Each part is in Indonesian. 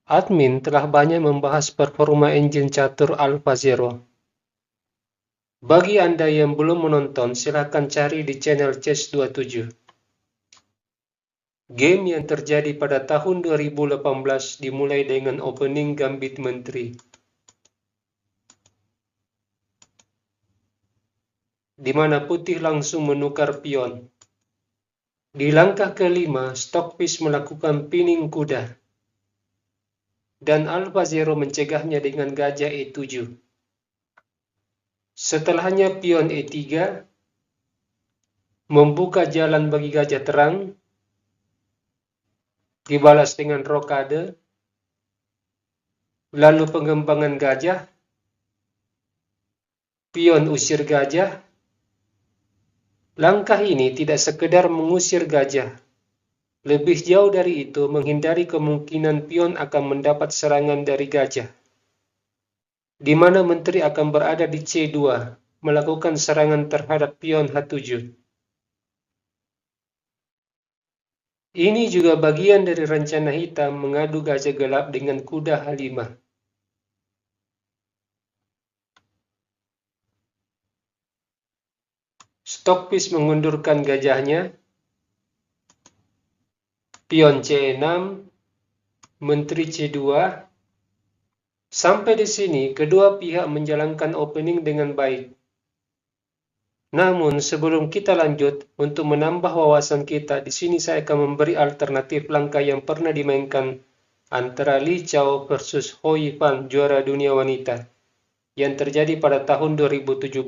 Admin telah banyak membahas performa engine catur AlphaZero. Bagi Anda yang belum menonton, silakan cari di channel Chess27. Game yang terjadi pada tahun 2018 dimulai dengan opening gambit menteri, di mana putih langsung menukar pion. Di langkah kelima, Stockfish melakukan pinning kuda, dan AlphaZero mencegahnya dengan gajah E7. Setelahnya pion E3, membuka jalan bagi gajah terang, dibalas dengan rokade, lalu pengembangan gajah, pion usir gajah. Langkah ini tidak sekedar mengusir gajah, lebih jauh dari itu menghindari kemungkinan pion akan mendapat serangan dari gajah, di mana menteri akan berada di C2, melakukan serangan terhadap pion H7. Ini juga bagian dari rencana hitam mengadu gajah gelap dengan kuda H5. Stockfish mengundurkan gajahnya, pion C6, menteri C2. Sampai di sini, kedua pihak menjalankan opening dengan baik. Namun, sebelum kita lanjut, untuk menambah wawasan kita, di sini saya akan memberi alternatif langkah yang pernah dimainkan antara Li Chao versus Hou Yifan, juara dunia wanita, yang terjadi pada tahun 2017.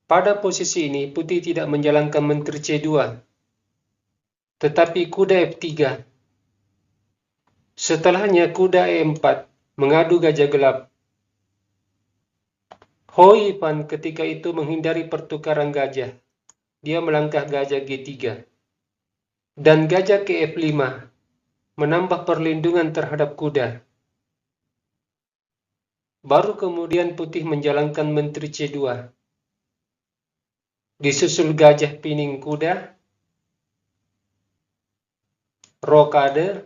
Pada posisi ini, putih tidak menjalankan menteri C2, tetapi kuda F3. Setelahnya kuda E4, mengadu gajah gelap. Hou Yifan ketika itu menghindari pertukaran gajah. Dia melangkah gajah G3. Dan gajah ke F5, menambah perlindungan terhadap kuda. Baru kemudian putih menjalankan menteri C2. Disusul gajah pining kuda, rokade,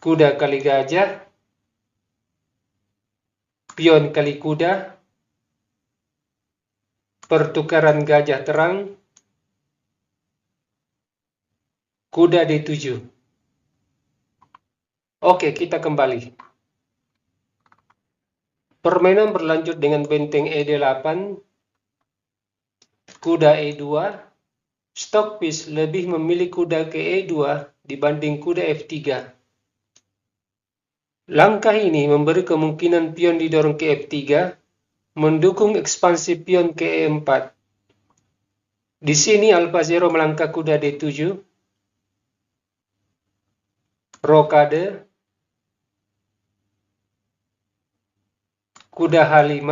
kuda kali gajah, pion kali kuda, pertukaran gajah terang, kuda D7. Oke, kita kembali. Permainan berlanjut dengan benteng E8, kuda E2. Stockfish lebih memilih kuda ke E2 dibanding kuda F3. Langkah ini memberi kemungkinan pion didorong ke F3, mendukung ekspansi pion ke E4. Di sini AlphaZero melangkah kuda D7, rokade, kuda H5,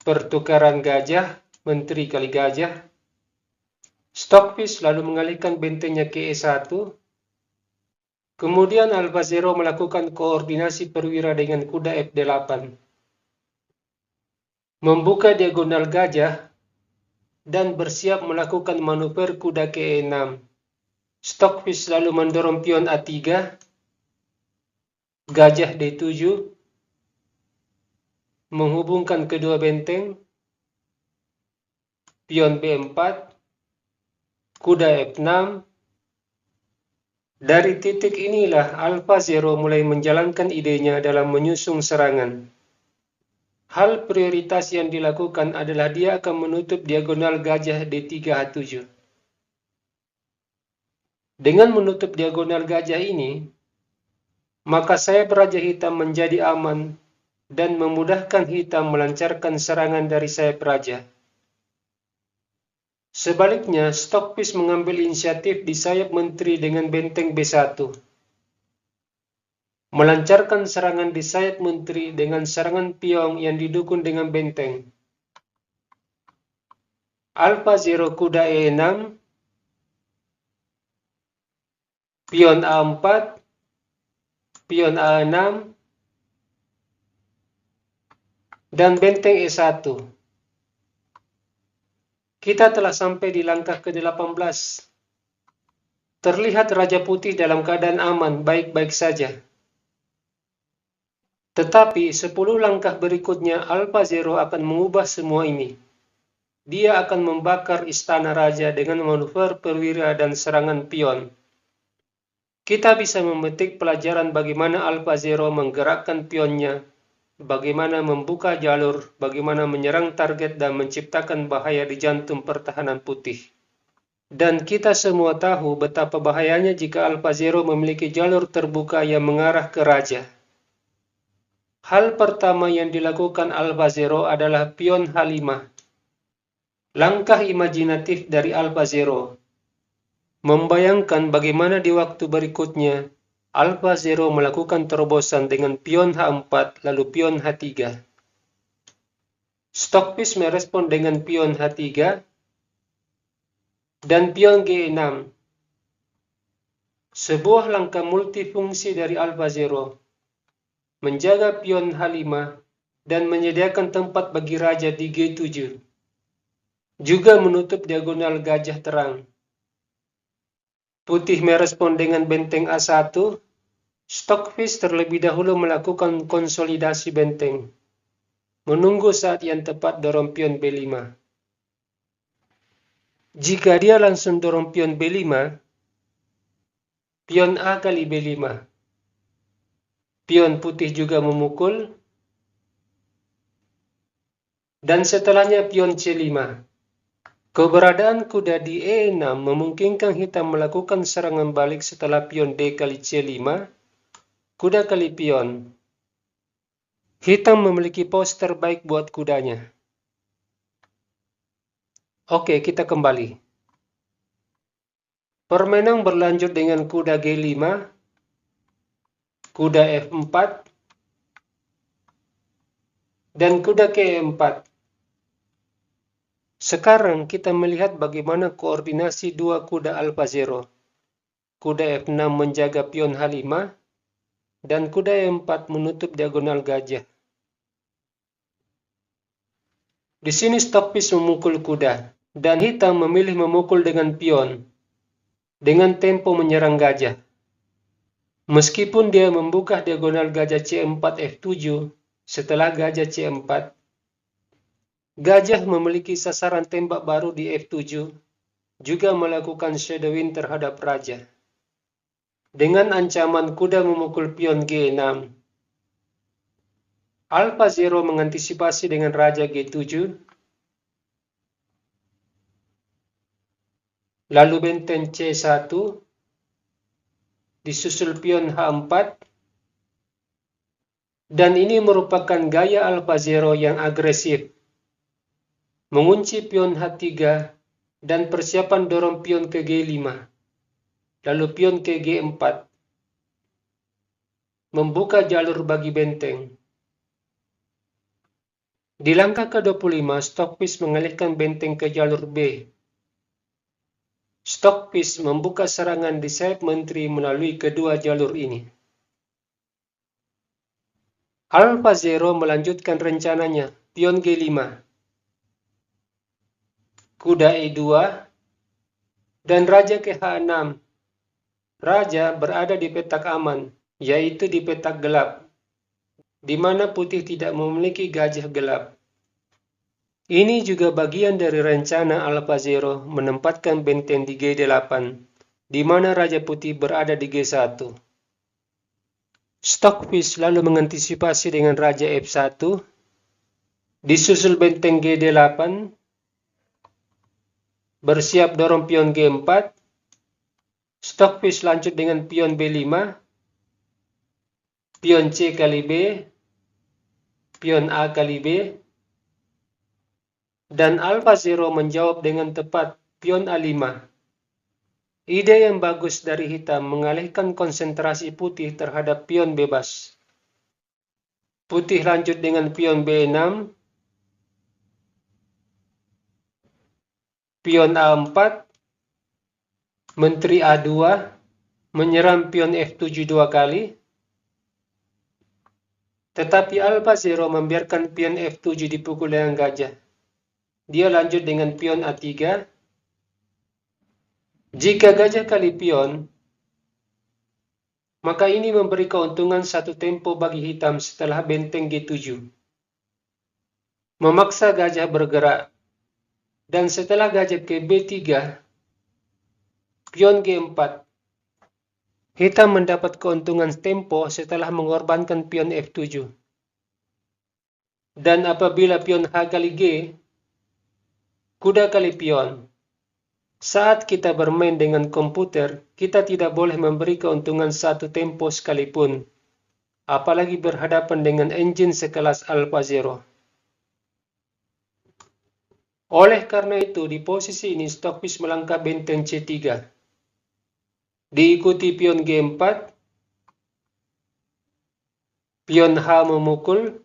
pertukaran gajah, menteri kali gajah. Stockfish lalu mengalihkan bentengnya ke E1. Kemudian AlphaZero melakukan koordinasi perwira dengan kuda F8. Membuka diagonal gajah dan bersiap melakukan manuver kuda ke E6. Stockfish lalu mendorong pion A3, gajah D7, menghubungkan kedua benteng, pion B4, kuda F6. Dari titik inilah AlphaZero mulai menjalankan idenya dalam menyusun serangan. Hal prioritas yang dilakukan adalah dia akan menutup diagonal gajah D3H7. Dengan menutup diagonal gajah ini, maka sayap Raja Hitam menjadi aman dan memudahkan Hitam melancarkan serangan dari sayap Raja. Sebaliknya, Stockfish mengambil inisiatif di sayap menteri dengan benteng B1. Melancarkan serangan di sayap menteri dengan serangan pion yang didukung dengan benteng. AlphaZero kuda E6, pion A4, pion A6, dan benteng E1. Kita telah sampai di langkah ke-18. Terlihat Raja Putih dalam keadaan aman, baik-baik saja. Tetapi 10 langkah berikutnya Alpha Zero akan mengubah semua ini. Dia akan membakar istana raja dengan manuver perwira dan serangan pion. Kita bisa memetik pelajaran bagaimana Alpha Zero menggerakkan pionnya, bagaimana membuka jalur, bagaimana menyerang target dan menciptakan bahaya di jantung pertahanan putih. Dan kita semua tahu betapa bahayanya jika Alpha Zero memiliki jalur terbuka yang mengarah ke raja. Hal pertama yang dilakukan Alpha Zero adalah pion H5. Langkah imajinatif dari Alpha Zero. Membayangkan bagaimana di waktu berikutnya Alpha Zero melakukan terobosan dengan pion H4 lalu pion H3. Stockfish merespon dengan pion H3 dan pion G6. Sebuah langkah multifungsi dari Alpha Zero. Menjaga pion H5 dan menyediakan tempat bagi raja di G7. Juga menutup diagonal gajah terang. Putih merespon dengan benteng A1. Stockfish terlebih dahulu melakukan konsolidasi benteng. Menunggu saat yang tepat dorong pion B5. Jika dia langsung dorong pion B5, pion A kali B5. Pion putih juga memukul. Dan setelahnya pion C5. Keberadaan kuda di E6 memungkinkan hitam melakukan serangan balik setelah pion D kali C5, kuda kali pion. Hitam memiliki pos terbaik buat kudanya. Oke, kita kembali. Permainan berlanjut dengan kuda G5, kuda F4, dan kuda K4. Sekarang kita melihat bagaimana koordinasi dua kuda Alpha Zero. Kuda F6 menjaga pion H5, dan kuda E4 menutup diagonal gajah. Di sini Stockfish memukul kuda, dan hitam memilih memukul dengan pion, dengan tempo menyerang gajah. Meskipun dia membuka diagonal gajah C4 F7 setelah gajah C4, gajah memiliki sasaran tembak baru di F7, juga melakukan shadowing terhadap raja. Dengan ancaman kuda memukul pion G6, Alpha Zero mengantisipasi dengan raja G7, lalu benteng C1, disusul pion H4, dan ini merupakan gaya Alpha Zero yang agresif. Mengunci pion H3 dan persiapan dorong pion ke G5, lalu pion ke G4, membuka jalur bagi benteng. Di langkah ke-25, Stockfish mengalihkan benteng ke jalur B. Stockfish membuka serangan di sayap menteri melalui kedua jalur ini. Alpha Zero melanjutkan rencananya, pion G5, kuda E2, dan raja ke H6. Raja berada di petak aman, yaitu di petak gelap, di mana putih tidak memiliki gajah gelap. Ini juga bagian dari rencana Alpha Zero menempatkan benteng di G8, di mana raja putih berada di G1. Stockfish lalu mengantisipasi dengan raja F1, disusul benteng G8, bersiap dorong pion G4, Stockfish lanjut dengan pion B5, pion C kali B, pion A kali B, dan Alpha Zero menjawab dengan tepat pion A5. Ide yang bagus dari hitam mengalihkan konsentrasi putih terhadap pion bebas. Putih lanjut dengan pion B6, pion A4, menteri A2, menyerang pion F7 dua kali, tetapi Alpha Zero membiarkan pion F7 dipukul dengan gajah. Dia lanjut dengan pion A3, Jika gajah kali pion, maka ini memberi keuntungan 1 tempo bagi hitam setelah benteng G7. Memaksa gajah bergerak, dan setelah gajah ke B3, pion G4, hitam mendapat keuntungan tempo setelah mengorbankan pion F7. Dan apabila pion H kali G, kuda kali pion. Saat kita bermain dengan komputer, kita tidak boleh memberi keuntungan 1 tempo sekalipun, apalagi berhadapan dengan engine sekelas AlphaZero. Oleh karena itu, di posisi ini Stockfish melangkah benteng C3. Diikuti pion G4, pion H memukul,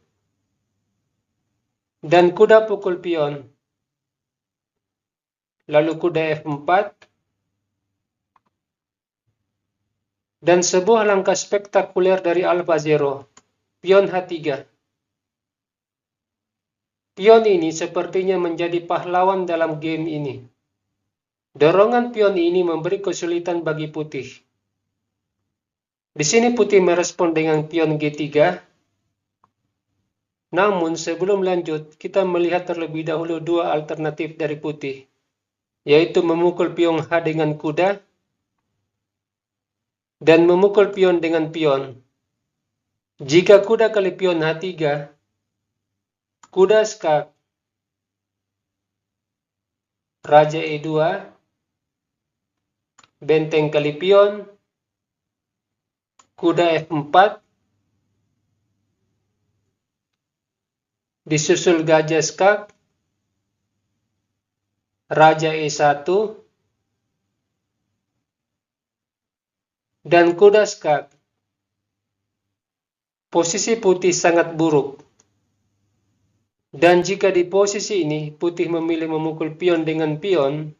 dan kuda pukul pion. Lalu kuda F4, dan sebuah langkah spektakuler dari AlphaZero, pion H3. Pion ini sepertinya menjadi pahlawan dalam game ini. Dorongan pion ini memberi kesulitan bagi putih. Di sini putih merespon dengan pion G3. Namun sebelum lanjut, kita melihat terlebih dahulu 2 alternatif dari putih, yaitu memukul pion H dengan kuda dan memukul pion dengan pion. Jika kuda kali pion H3, kuda skak, raja E2, benteng kali pion, kuda F4, disusul gajah skak, raja E1, dan kuda skak. Posisi putih sangat buruk. Dan jika di posisi ini putih memilih memukul pion dengan pion,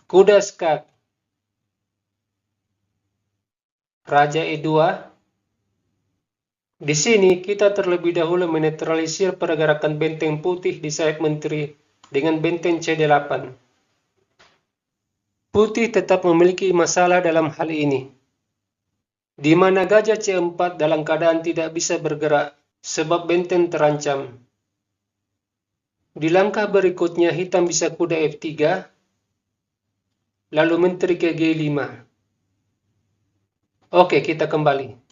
kuda skak, raja E2. Di sini kita terlebih dahulu menetralisir pergerakan benteng putih di sayap menteri dengan benteng C8. Putih tetap memiliki masalah dalam hal ini, di mana gajah C4 dalam keadaan tidak bisa bergerak sebab benteng terancam. Di langkah berikutnya hitam bisa kuda F3, lalu menteri ke G5. Oke, kita kembali.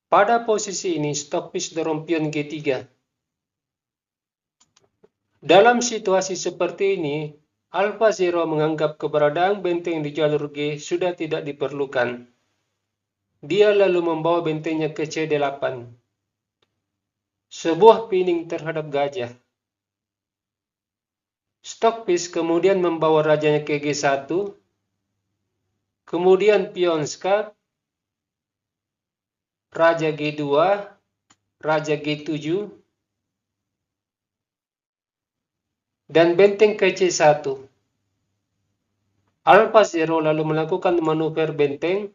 Pada posisi ini, Stockfish dorong pion G3. Dalam situasi seperti ini, AlphaZero menganggap keberadaan benteng di jalur G sudah tidak diperlukan. Dia lalu membawa bentengnya ke C8. Sebuah pinning terhadap gajah. Stockfish kemudian membawa rajanya ke G1, kemudian pion skak, raja G2, raja G7, dan benteng ke C1. AlphaZero lalu melakukan manuver benteng,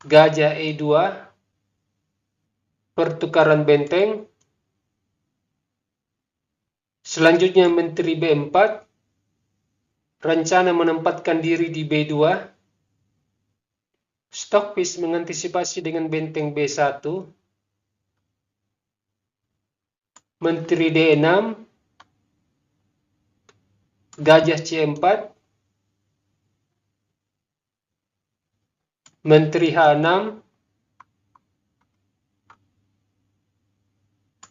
gajah E2, pertukaran benteng, selanjutnya menteri B4, rencana menempatkan diri di B2, Stockfish mengantisipasi dengan benteng B1, menteri D6, gajah C4, menteri H6,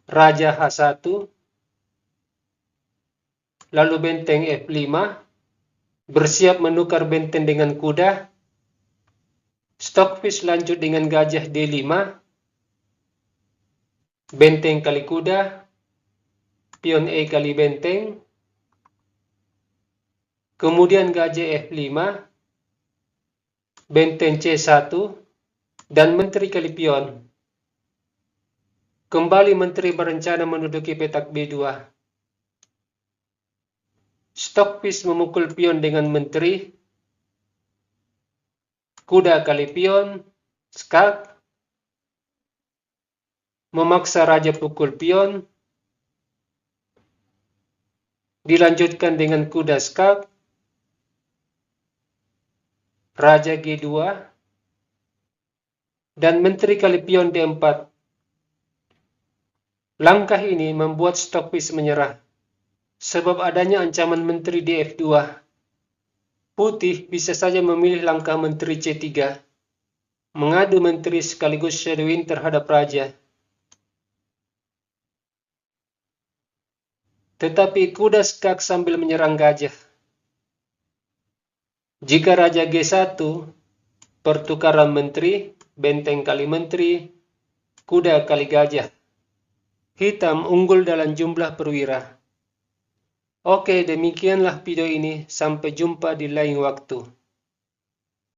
raja H1, lalu benteng F5, bersiap menukar benteng dengan kuda. Stockfish lanjut dengan gajah D5, benteng kali kuda, pion E kali benteng, kemudian gajah F5, benteng C1, dan menteri kali pion. Kembali menteri berencana menduduki petak B2. Stockfish memukul pion dengan menteri, kuda kali pion, skak, memaksa raja pukul pion, dilanjutkan dengan kuda skak, raja G2, dan menteri kali pion D4. Langkah ini membuat Stockfish menyerah, sebab adanya ancaman menteri di F2. Putih bisa saja memilih langkah menteri C3, mengadu menteri sekaligus shadowing terhadap raja. Tetapi kuda skak sambil menyerang gajah. Jika raja G1, pertukaran menteri, benteng kali menteri, kuda kali gajah. Hitam unggul dalam jumlah perwira. Oke, demikianlah video ini. Sampai jumpa di lain waktu.